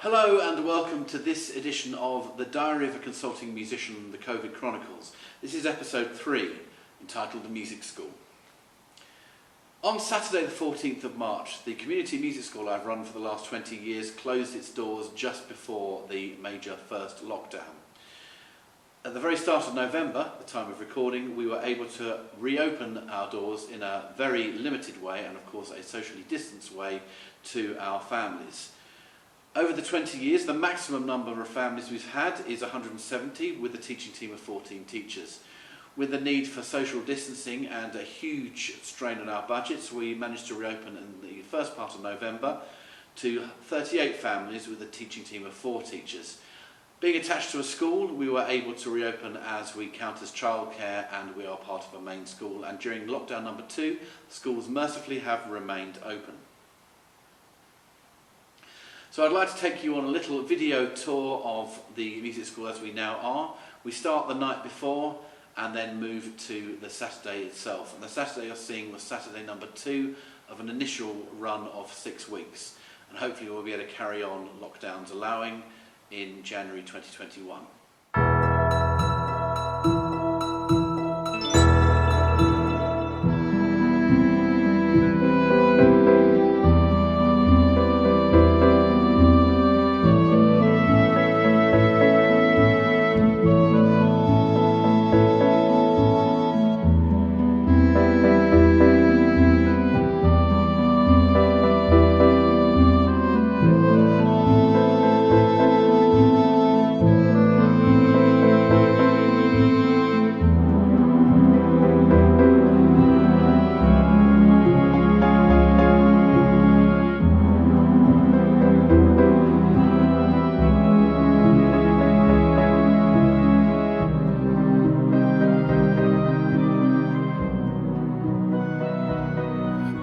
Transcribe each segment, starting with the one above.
Hello and welcome to this edition of The Diary of a Consulting Musician, the Covid Chronicles. This is episode 3, entitled The Music School. On Saturday the 14th of March, the community music school I've run for the last 20 years closed its doors just before the major first lockdown. At the very start of November, the time of recording, we were able to reopen our doors in a very limited way and of course a socially distanced way to our families. Over the 20 years, the maximum number of families we've had is 170 with a teaching team of 14 teachers. With the need for social distancing and a huge strain on our budgets, we managed to reopen in the first part of November to 38 families with a teaching team of 4 teachers. Being attached to a school, we were able to reopen as we count as childcare and we are part of a main school. And during lockdown number 2, schools mercifully have remained open. So I'd like to take you on a little video tour of the music school as we now are. We start the night before and then move to the Saturday itself. And the Saturday you're seeing was Saturday number 2 of an initial run of 6 weeks. And hopefully we'll be able to carry on, lockdowns allowing, in January 2021.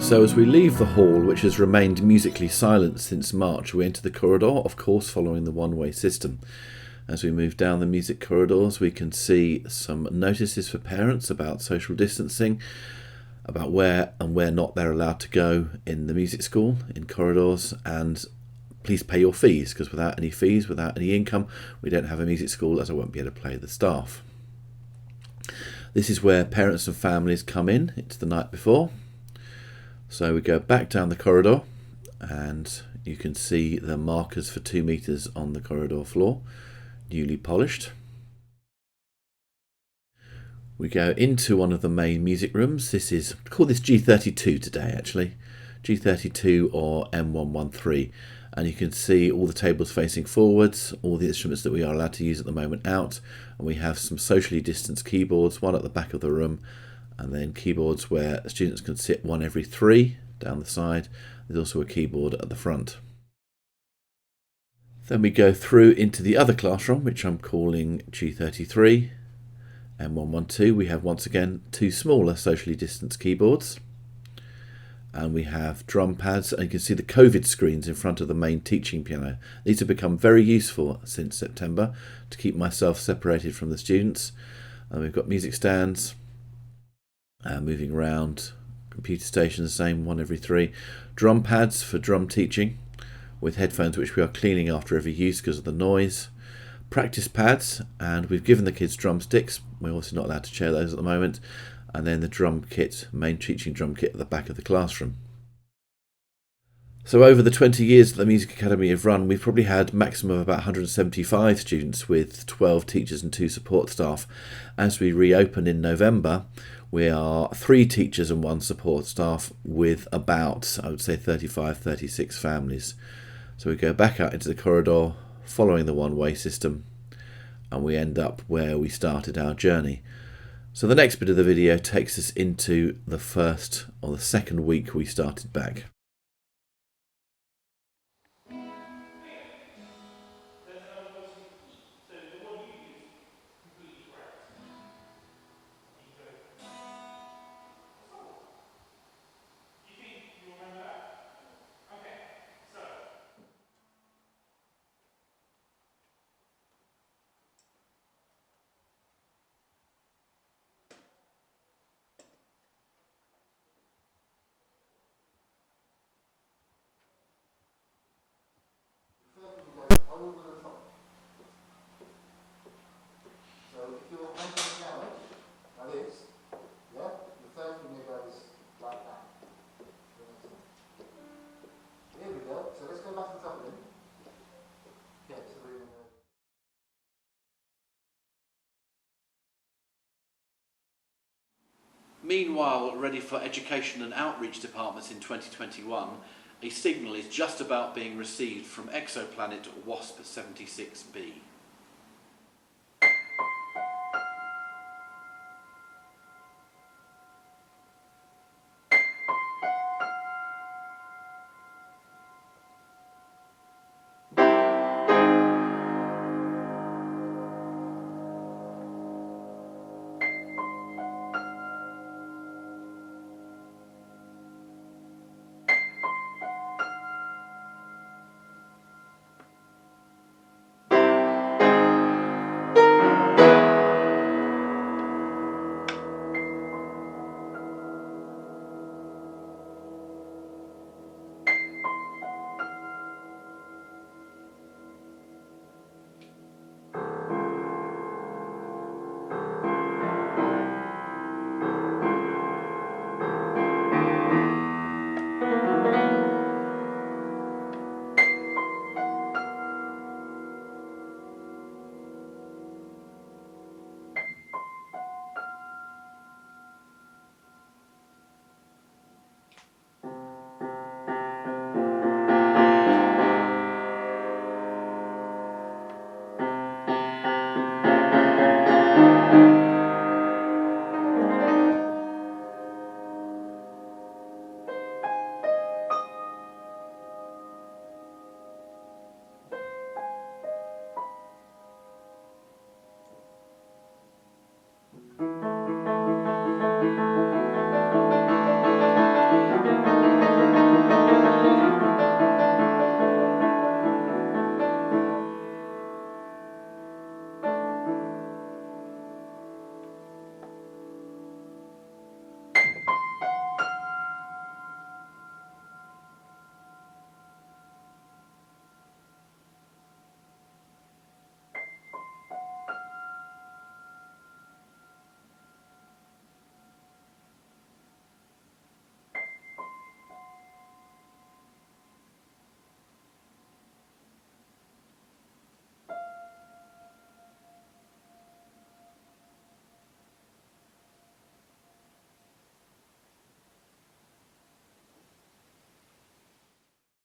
So as we leave the hall, which has remained musically silent since March, we enter the corridor, of course following the one-way system. As we move down the music corridors, we can see some notices for parents about social distancing, about where and where not they're allowed to go in the music school, in corridors, and please pay your fees, because without any fees, without any income, we don't have a music school, as I won't be able to play the staff. This is where parents and families come in. It's the night before. So we go back down the corridor and you can see the markers for 2 meters on the corridor floor, newly polished. We go into one of the main music rooms. This is, call this G32 today actually, G32 or M113. And you can see all the tables facing forwards, all the instruments that we are allowed to use at the moment out. And we have some socially distanced keyboards, one at the back of the room, and then keyboards where students can sit one every 3 down the side. There's also a keyboard at the front. Then we go through into the other classroom, which I'm calling G33 and 112. We have once again 2 smaller socially distanced keyboards. And we have drum pads, and you can see the Covid screens in front of the main teaching piano. These have become very useful since September to keep myself separated from the students. And we've got music stands. Moving around, computer station the same, one every 3. Drum pads for drum teaching with headphones which we are cleaning after every use because of the noise. Practice pads, and we've given the kids drumsticks. We're also not allowed to share those at the moment. And then the drum kit, main teaching drum kit at the back of the classroom. So over the 20 years that the Music Academy have run, we've probably had maximum of about 175 students with 12 teachers and 2 support staff. As we reopen in November, we are 3 teachers and 1 support staff with about, I would say, 35, 36 families. So we go back out into the corridor following the one-way system and we end up where we started our journey. So the next bit of the video takes us into the first or the second week we started back. Meanwhile, ready for education and outreach departments in 2021, a signal is just about being received from Exoplanet Wasp 76b.